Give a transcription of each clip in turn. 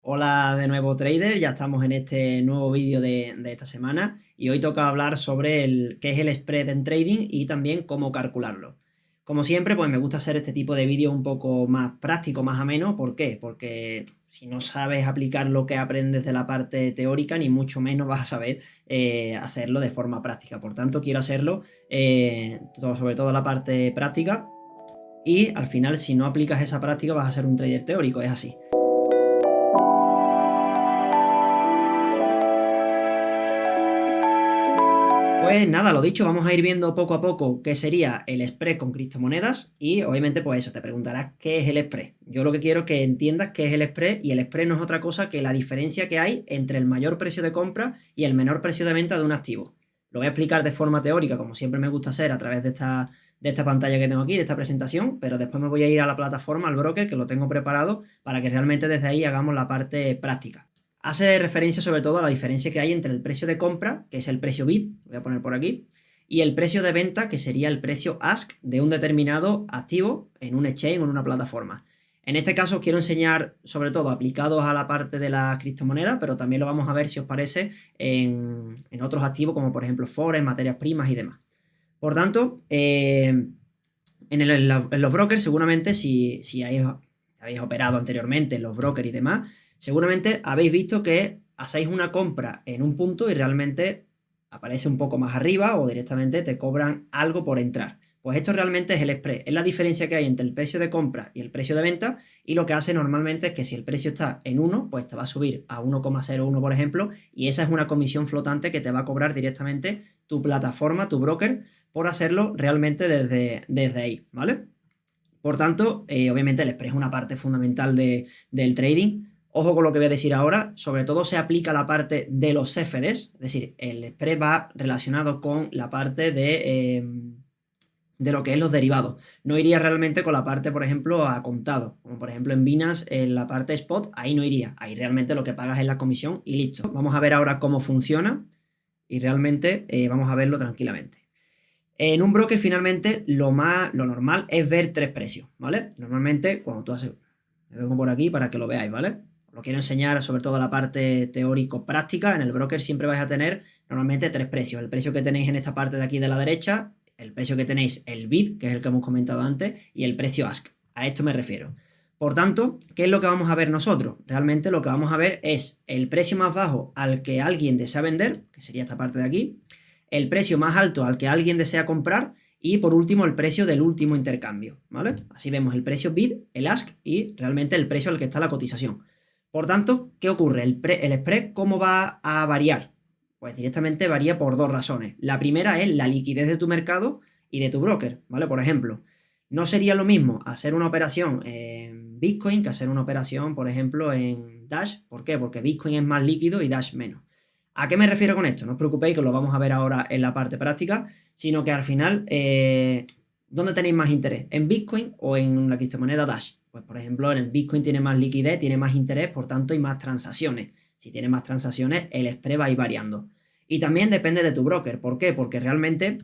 Hola de nuevo trader, ya estamos en este nuevo vídeo de esta semana y hoy toca hablar sobre qué es el spread en trading y también cómo calcularlo. Como siempre, pues me gusta hacer este tipo de vídeos un poco más práctico, más ameno. ¿Por qué? Porque si no sabes aplicar lo que aprendes de la parte teórica, ni mucho menos vas a saber hacerlo de forma práctica. Por tanto, quiero hacerlo sobre todo la parte práctica y al final, si no aplicas esa práctica, vas a ser un trader teórico, es así. Pues nada, lo dicho, vamos a ir viendo poco a poco qué sería el spread con criptomonedas y obviamente pues eso, te preguntarás qué es el spread. Yo lo que quiero es que entiendas qué es el spread y el spread no es otra cosa que la diferencia que hay entre el mayor precio de compra y el menor precio de venta de un activo. Lo voy a explicar de forma teórica, como siempre me gusta hacer a través de esta pantalla que tengo aquí, de esta presentación, pero después me voy a ir a la plataforma, al broker, que lo tengo preparado para que realmente desde ahí hagamos la parte práctica. Hace referencia sobre todo a la diferencia que hay entre el precio de compra, que es el precio bid, lo voy a poner por aquí, y el precio de venta, que sería el precio ask de un determinado activo en un exchange o en una plataforma. En este caso os quiero enseñar sobre todo aplicados a la parte de las criptomonedas, pero también lo vamos a ver, si os parece, en otros activos como por ejemplo forex, materias primas y demás. Por tanto, en los brokers seguramente si habéis operado anteriormente en los brokers y demás, seguramente habéis visto que hacéis una compra en un punto y realmente aparece un poco más arriba o directamente te cobran algo por entrar. Pues esto realmente es el spread, es la diferencia que hay entre el precio de compra y el precio de venta, y lo que hace normalmente es que si el precio está en 1, pues te va a subir a 1,01 por ejemplo, y esa es una comisión flotante que te va a cobrar directamente tu plataforma, tu broker, por hacerlo realmente desde ahí, ¿vale? Por tanto, obviamente el spread es una parte fundamental del trading. Ojo con lo que voy a decir ahora, sobre todo se aplica la parte de los CFDs, es decir, el spread va relacionado con la parte de lo que es los derivados. No iría realmente con la parte, por ejemplo, a contado, como por ejemplo en Binance, en la parte spot, ahí no iría. Ahí realmente lo que pagas es la comisión y listo. Vamos a ver ahora cómo funciona y realmente vamos a verlo tranquilamente. En un broker finalmente lo normal es ver tres precios, ¿vale? Normalmente cuando tú haces, me vengo por aquí para que lo veáis, ¿vale? Os lo quiero enseñar sobre todo la parte teórico-práctica. En el broker siempre vais a tener normalmente tres precios. El precio que tenéis en esta parte de aquí de la derecha, el precio que tenéis el bid, que es el que hemos comentado antes, y el precio ask. A esto me refiero. Por tanto, ¿qué es lo que vamos a ver nosotros? Realmente lo que vamos a ver es el precio más bajo al que alguien desea vender, que sería esta parte de aquí, el precio más alto al que alguien desea comprar y por último el precio del último intercambio, ¿vale? Así vemos el precio bid, el ask y realmente el precio al que está la cotización. Por tanto, ¿qué ocurre? El spread, ¿cómo va a variar? Pues directamente varía por dos razones. La primera es la liquidez de tu mercado y de tu broker, ¿vale? Por ejemplo, no sería lo mismo hacer una operación en Bitcoin que hacer una operación, por ejemplo, en Dash. ¿Por qué? Porque Bitcoin es más líquido y Dash menos. ¿A qué me refiero con esto? No os preocupéis que lo vamos a ver ahora en la parte práctica, sino que al final, ¿dónde tenéis más interés? ¿En Bitcoin o en la criptomoneda Dash? Pues por ejemplo, en el Bitcoin tiene más liquidez, tiene más interés, por tanto hay más transacciones. Si tiene más transacciones, el spread va a ir variando. Y también depende de tu broker. ¿Por qué? Porque realmente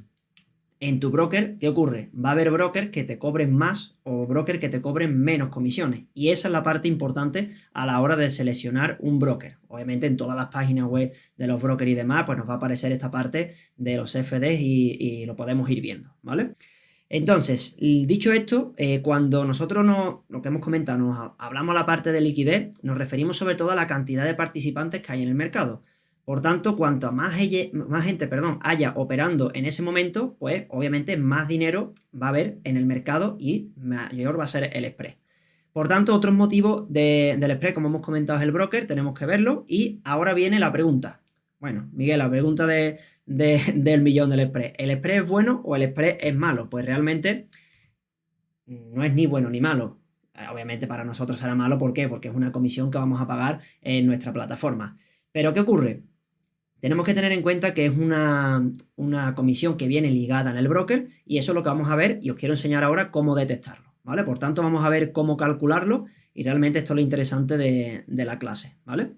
en tu broker, ¿qué ocurre? Va a haber brokers que te cobren más o brokers que te cobren menos comisiones. Y esa es la parte importante a la hora de seleccionar un broker. Obviamente en todas las páginas web de los brokers y demás, pues nos va a aparecer esta parte de los CFDs y lo podemos ir viendo, ¿vale? Entonces, dicho esto, cuando nosotros lo que hemos comentado, hablamos a la parte de liquidez, nos referimos sobre todo a la cantidad de participantes que hay en el mercado. Por tanto, cuanto más gente, haya operando en ese momento, pues obviamente más dinero va a haber en el mercado y mayor va a ser el spread. Por tanto, otros motivos del spread, como hemos comentado, es el broker, tenemos que verlo. Y ahora viene la pregunta. Bueno, Miguel, la pregunta del millón del spread. ¿El spread es bueno o el spread es malo? Pues realmente no es ni bueno ni malo. Obviamente para nosotros será malo, ¿por qué? Porque es una comisión que vamos a pagar en nuestra plataforma. Pero ¿qué ocurre? Tenemos que tener en cuenta que es una comisión que viene ligada en el broker y eso es lo que vamos a ver y os quiero enseñar ahora cómo detectarlo, ¿vale? Por tanto, vamos a ver cómo calcularlo y realmente esto es lo interesante de la clase, ¿vale?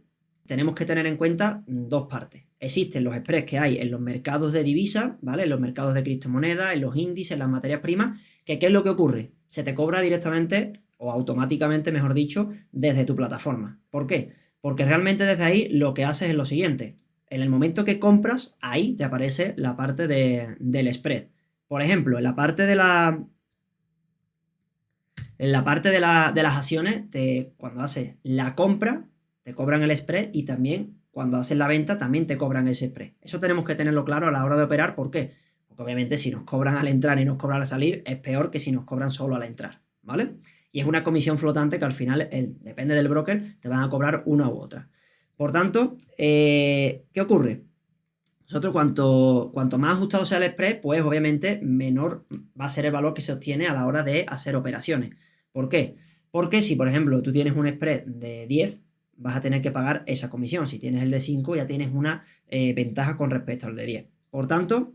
Tenemos que tener en cuenta dos partes. Existen los spreads que hay en los mercados de divisas, ¿vale? En los mercados de criptomonedas, en los índices, en las materias primas, que ¿qué es lo que ocurre? Se te cobra directamente o automáticamente, mejor dicho, desde tu plataforma. ¿Por qué? Porque realmente desde ahí lo que haces es lo siguiente. En el momento que compras, ahí te aparece la parte del spread. Por ejemplo, en la parte de de las acciones, cuando haces la compra, te cobran el spread y también cuando haces la venta, también te cobran ese spread. Eso tenemos que tenerlo claro a la hora de operar. ¿Por qué? Porque obviamente si nos cobran al entrar y nos cobran al salir, es peor que si nos cobran solo al entrar, ¿vale? Y es una comisión flotante que al final, depende del broker, te van a cobrar una u otra. Por tanto, ¿qué ocurre? Nosotros cuanto más ajustado sea el spread, pues obviamente menor va a ser el valor que se obtiene a la hora de hacer operaciones. ¿Por qué? Porque si, por ejemplo, tú tienes un spread de 10, vas a tener que pagar esa comisión. Si tienes el de 5, ya tienes una ventaja con respecto al de 10. Por tanto,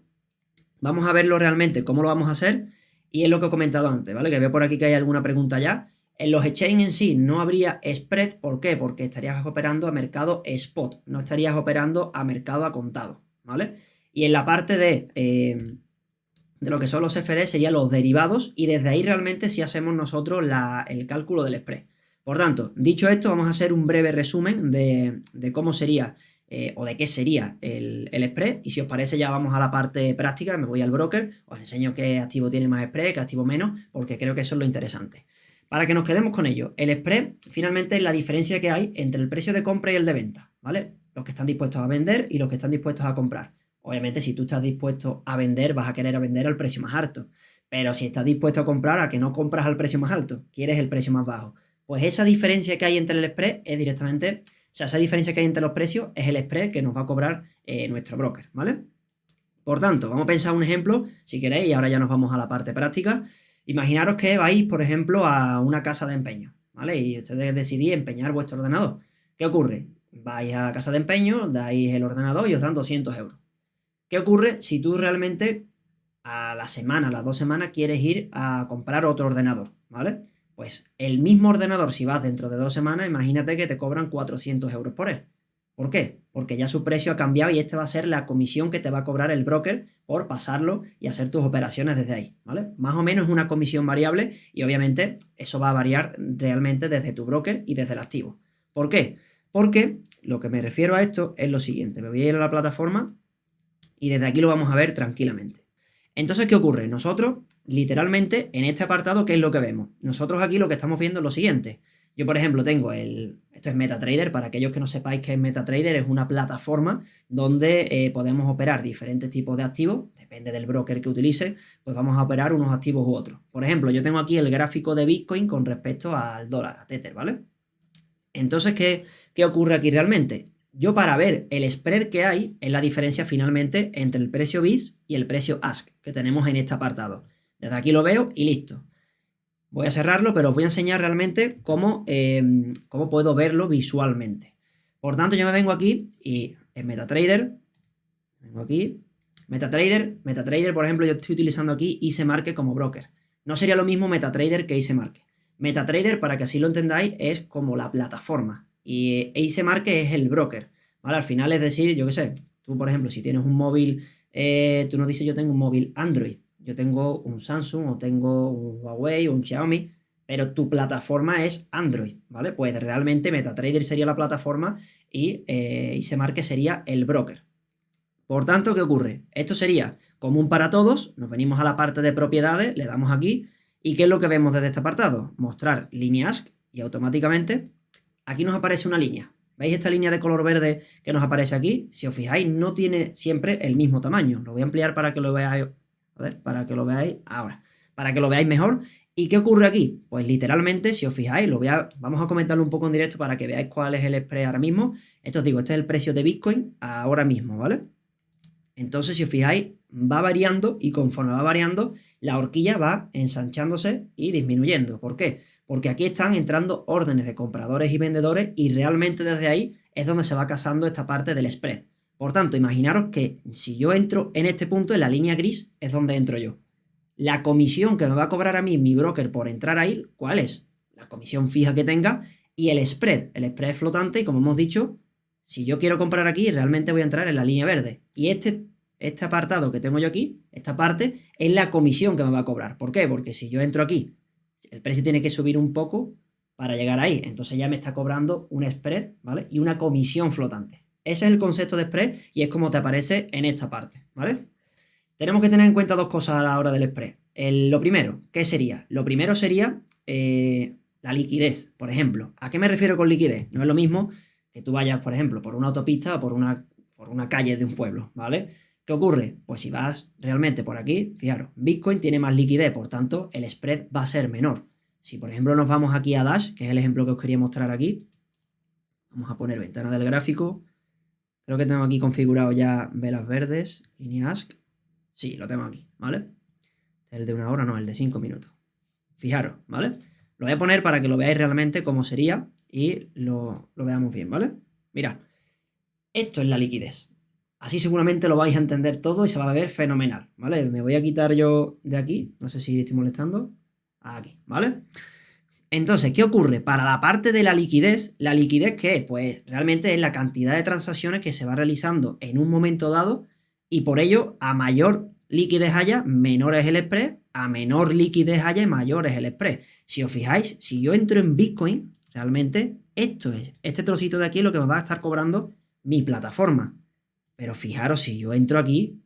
vamos a verlo realmente, cómo lo vamos a hacer, y es lo que he comentado antes, ¿vale? Que veo por aquí que hay alguna pregunta ya. En los exchange en sí no habría spread, ¿por qué? Porque estarías operando a mercado spot, no estarías operando a mercado a contado, ¿vale? Y en la parte de lo que son los CFD serían los derivados, y desde ahí realmente sí hacemos nosotros el cálculo del spread. Por tanto, dicho esto, vamos a hacer un breve resumen de cómo sería o de qué sería el spread, y si os parece ya vamos a la parte práctica, me voy al broker, os enseño qué activo tiene más spread, qué activo menos, porque creo que eso es lo interesante. Para que nos quedemos con ello, el spread finalmente es la diferencia que hay entre el precio de compra y el de venta, ¿vale? Los que están dispuestos a vender y los que están dispuestos a comprar. Obviamente, si tú estás dispuesto a vender, vas a querer vender al precio más alto. Pero si estás dispuesto a comprar, a que no compras al precio más alto, quieres el precio más bajo. Pues esa diferencia que hay entre el spread es directamente, o sea, esa diferencia que hay entre los precios es el spread que nos va a cobrar nuestro broker, ¿vale? Por tanto, vamos a pensar un ejemplo, si queréis, y ahora ya nos vamos a la parte práctica. Imaginaros que vais, por ejemplo, a una casa de empeño, ¿vale? Y ustedes decidís empeñar vuestro ordenador. ¿Qué ocurre? Vais a la casa de empeño, dais el ordenador y os dan 200 euros. ¿Qué ocurre si tú realmente a la semana, a las 2 semanas, quieres ir a comprar otro ordenador, ¿vale? Pues el mismo ordenador, si vas dentro de 2 semanas, imagínate que te cobran 400 euros por él. ¿Por qué? Porque ya su precio ha cambiado y este va a ser la comisión que te va a cobrar el broker por pasarlo y hacer tus operaciones desde ahí, ¿vale? Más o menos es una comisión variable y obviamente eso va a variar realmente desde tu broker y desde el activo. ¿Por qué? Porque lo que me refiero a esto es lo siguiente. Me voy a ir a la plataforma y desde aquí lo vamos a ver tranquilamente. Entonces, ¿qué ocurre? Nosotros, literalmente, en este apartado, ¿qué es lo que vemos? Nosotros aquí lo que estamos viendo es lo siguiente. Yo, por ejemplo, tengo esto es MetaTrader. Para aquellos que no sepáis qué es MetaTrader, es una plataforma donde podemos operar diferentes tipos de activos. Depende del broker que utilice, pues vamos a operar unos activos u otros. Por ejemplo, yo tengo aquí el gráfico de Bitcoin con respecto al dólar, a Tether, ¿vale? Entonces, ¿qué ocurre aquí realmente? Yo, para ver el spread que hay, es la diferencia finalmente entre el precio BIS y el precio ASK que tenemos en este apartado. Desde aquí lo veo y listo. Voy a cerrarlo, pero os voy a enseñar realmente cómo puedo verlo visualmente. Por tanto, yo me vengo aquí y en MetaTrader, vengo aquí, MetaTrader, por ejemplo, yo estoy utilizando aquí IceMarket como broker. No sería lo mismo MetaTrader que IceMarket. MetaTrader, para que así lo entendáis, es como la plataforma y IceMarket es el broker, ¿vale? Al final es decir, yo qué sé, tú, por ejemplo, si tienes un móvil, tú nos dices yo tengo un móvil Android, yo tengo un Samsung o tengo un Huawei o un Xiaomi, pero tu plataforma es Android, ¿vale? Pues realmente MetaTrader sería la plataforma y IceMarket sería el broker. Por tanto, ¿qué ocurre? Esto sería común para todos, nos venimos a la parte de propiedades, le damos aquí, ¿y qué es lo que vemos desde este apartado? Mostrar línea ASK y automáticamente aquí nos aparece una línea. ¿Veis esta línea de color verde que nos aparece aquí? Si os fijáis, no tiene siempre el mismo tamaño. Lo voy a ampliar para que lo veáis, a ver, para que lo veáis ahora, para que lo veáis mejor. ¿Y qué ocurre aquí? Pues literalmente, si os fijáis, vamos a comentarlo un poco en directo para que veáis cuál es el spread ahora mismo. Esto os digo, este es el precio de Bitcoin ahora mismo, ¿vale? Entonces, si os fijáis, va variando y conforme va variando, la horquilla va ensanchándose y disminuyendo. ¿Por qué? Porque aquí están entrando órdenes de compradores y vendedores y realmente desde ahí es donde se va casando esta parte del spread. Por tanto, imaginaros que si yo entro en este punto, en la línea gris, es donde entro yo. La comisión que me va a cobrar a mí mi broker por entrar ahí, ¿cuál es? La comisión fija que tenga y el spread. El spread es flotante y, como hemos dicho, si yo quiero comprar aquí, realmente voy a entrar en la línea verde. Y este apartado que tengo yo aquí, esta parte, es la comisión que me va a cobrar. ¿Por qué? Porque si yo entro aquí, el precio tiene que subir un poco para llegar ahí. Entonces ya me está cobrando un spread, ¿vale? Y una comisión flotante. Ese es el concepto de spread y es como te aparece en esta parte, ¿vale? Tenemos que tener en cuenta dos cosas a la hora del spread. Lo primero, ¿qué sería? Lo primero sería la liquidez, por ejemplo. ¿A qué me refiero con liquidez? No es lo mismo que tú vayas, por ejemplo, por una autopista o por una calle de un pueblo, ¿vale? ¿Qué ocurre? Pues si vas realmente por aquí, fijaros, Bitcoin tiene más liquidez, por tanto, el spread va a ser menor. Si, por ejemplo, nos vamos aquí a Dash, que es el ejemplo que os quería mostrar aquí, vamos a poner ventana del gráfico. Creo que tengo aquí configurado ya velas verdes, línea ASK. Sí, lo tengo aquí, ¿vale? El de 1 hora, no, el de 5 minutos. Fijaros, ¿vale? Lo voy a poner para que lo veáis realmente cómo sería y lo veamos bien, ¿vale? Mirad, esto es la liquidez. Así seguramente lo vais a entender todo y se va a ver fenomenal, ¿vale? Me voy a quitar yo de aquí, no sé si estoy molestando, aquí, ¿vale? Entonces, ¿qué ocurre? Para la parte de ¿la liquidez qué es? Pues realmente es la cantidad de transacciones que se va realizando en un momento dado y por ello, a mayor liquidez haya, menor es el spread, a menor liquidez haya, mayor es el spread. Si os fijáis, si yo entro en Bitcoin, realmente este trocito de aquí es lo que me va a estar cobrando mi plataforma. Pero fijaros, si yo entro aquí,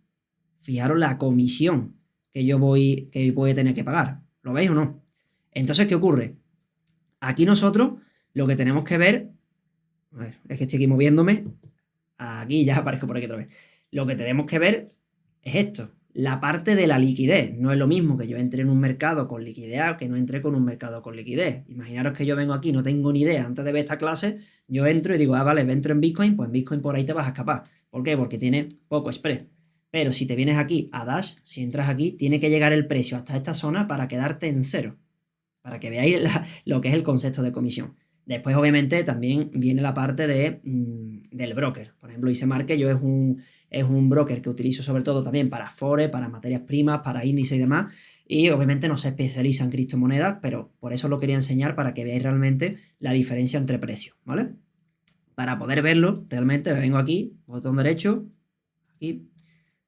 fijaros la comisión que voy a tener que pagar. ¿Lo veis o no? Entonces, ¿qué ocurre? Aquí nosotros lo que tenemos que ver, a ver, es que estoy aquí moviéndome, aquí ya aparezco por aquí otra vez. Lo que tenemos que ver es esto, la parte de la liquidez. No es lo mismo que yo entre en un mercado con liquidez que no entre con un mercado con liquidez. Imaginaros que yo vengo aquí, no tengo ni idea, antes de ver esta clase, yo entro y digo, vale, entro en Bitcoin, pues en Bitcoin por ahí te vas a escapar. ¿Por qué? Porque tiene poco spread. Pero si te vienes aquí a Dash, si entras aquí, tiene que llegar el precio hasta esta zona para quedarte en cero. Para que veáis lo que es el concepto de comisión. Después, obviamente, también viene la parte del broker. Por ejemplo, ICMarket yo es un broker que utilizo sobre todo también para forex, para materias primas, para índices y demás. Y obviamente no se especializa en criptomonedas, pero por eso lo quería enseñar para que veáis realmente la diferencia entre precios, ¿vale? Para poder verlo, realmente me vengo aquí, botón derecho, aquí,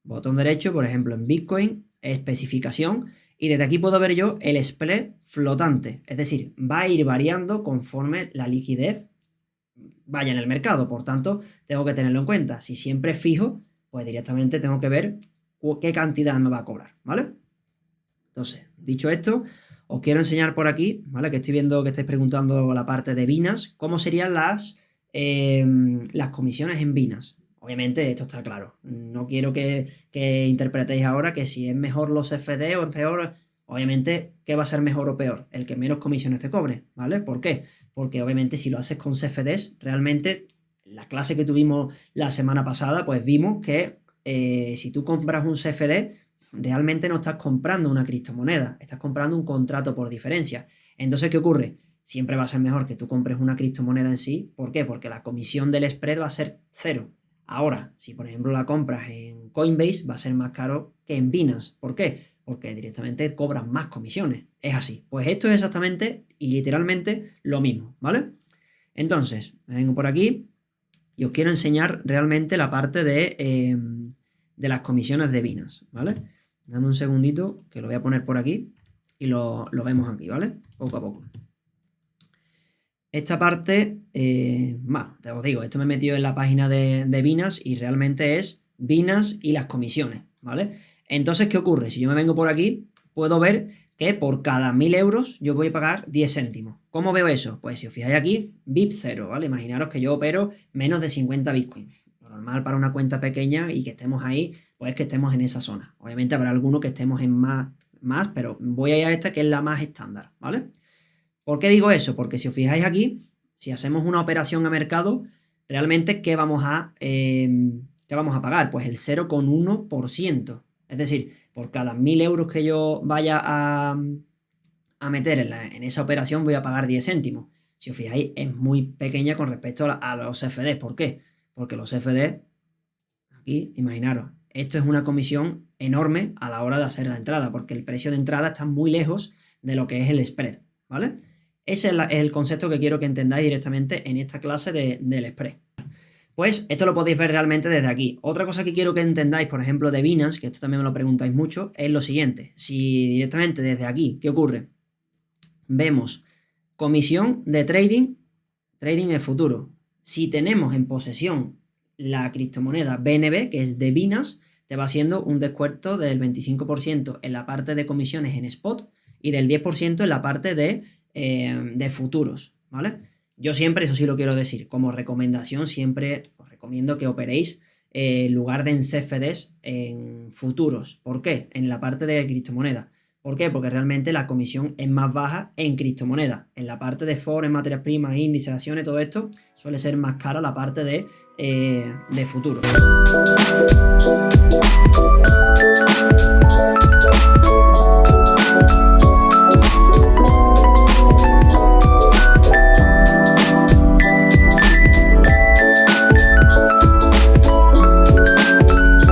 botón derecho, por ejemplo, en Bitcoin, especificación, y desde aquí puedo ver yo el spread flotante, es decir, va a ir variando conforme la liquidez vaya en el mercado, por tanto, tengo que tenerlo en cuenta. Si siempre es fijo, pues directamente tengo que ver qué cantidad me va a cobrar, ¿vale? Entonces, dicho esto, os quiero enseñar por aquí, ¿vale? Que estoy viendo que estáis preguntando la parte de Binance, cómo serían las comisiones en Binance. Obviamente, esto está claro. No quiero que interpretéis ahora que si es mejor los CFD o es peor. Obviamente, ¿qué va a ser mejor o peor? El que menos comisiones te cobre, ¿vale? ¿Por qué? Porque obviamente si lo haces con CFDs, realmente la clase que tuvimos la semana pasada, pues vimos que si tú compras un CFD, realmente no estás comprando una criptomoneda, estás comprando un contrato por diferencia. Entonces, ¿qué ocurre? Siempre va a ser mejor que tú compres una criptomoneda en sí. ¿Por qué? Porque la comisión del spread va a ser cero. Ahora, si por ejemplo la compras en Coinbase, va a ser más caro que en Binance. ¿Por qué? Porque directamente cobran más comisiones. Es así. Pues esto es exactamente y literalmente lo mismo, ¿vale? Entonces, me vengo por aquí y os quiero enseñar realmente la parte de las comisiones de Binance, ¿vale? Dame un segundito que lo voy a poner por aquí y lo vemos aquí, ¿vale? Poco a poco. Esta parte, te os digo, esto me he metido en la página de Binance y realmente es Binance y las comisiones, ¿vale? Entonces, ¿qué ocurre? Si yo me vengo por aquí, puedo ver que por cada 1.000 euros yo voy a pagar 10 céntimos. ¿Cómo veo eso? Pues si os fijáis aquí, BIP 0, ¿vale? Imaginaros que yo opero menos de 50 Bitcoin. Lo normal para una cuenta pequeña y que estemos ahí, pues que estemos en esa zona. Obviamente habrá alguno que estemos en más, pero voy a ir a esta que es la más estándar, ¿vale? ¿Por qué digo eso? Porque si os fijáis aquí, si hacemos una operación a mercado, realmente, ¿qué vamos a pagar? Pues el 0,1%. Es decir, por cada 1.000 euros que yo vaya a meter en esa operación, voy a pagar 10 céntimos. Si os fijáis, es muy pequeña con respecto a los CFDs. ¿Por qué? Porque los CFDs, aquí, imaginaros, esto es una comisión enorme a la hora de hacer la entrada, porque el precio de entrada está muy lejos de lo que es el spread, ¿vale? Ese es el concepto que quiero que entendáis directamente en esta clase del spread. Pues esto lo podéis ver realmente desde aquí. Otra cosa que quiero que entendáis, por ejemplo, de Binance, que esto también me lo preguntáis mucho, es lo siguiente. Si directamente desde aquí, ¿qué ocurre? Vemos Comisión de trading, trading en futuro. Si tenemos en posesión la criptomoneda BNB, que es de Binance, te va haciendo un descuento del 25% en la parte de comisiones en spot y del 10% en la parte de futuros, ¿vale? Yo siempre, eso sí lo quiero decir, como recomendación, siempre os recomiendo que operéis en lugar de en CFDs en futuros. ¿Por qué? En la parte de criptomoneda. ¿Por qué? Porque realmente la comisión es más baja en criptomonedas. En la parte de forex, materias primas, índices, acciones, todo esto suele ser más cara la parte de futuros.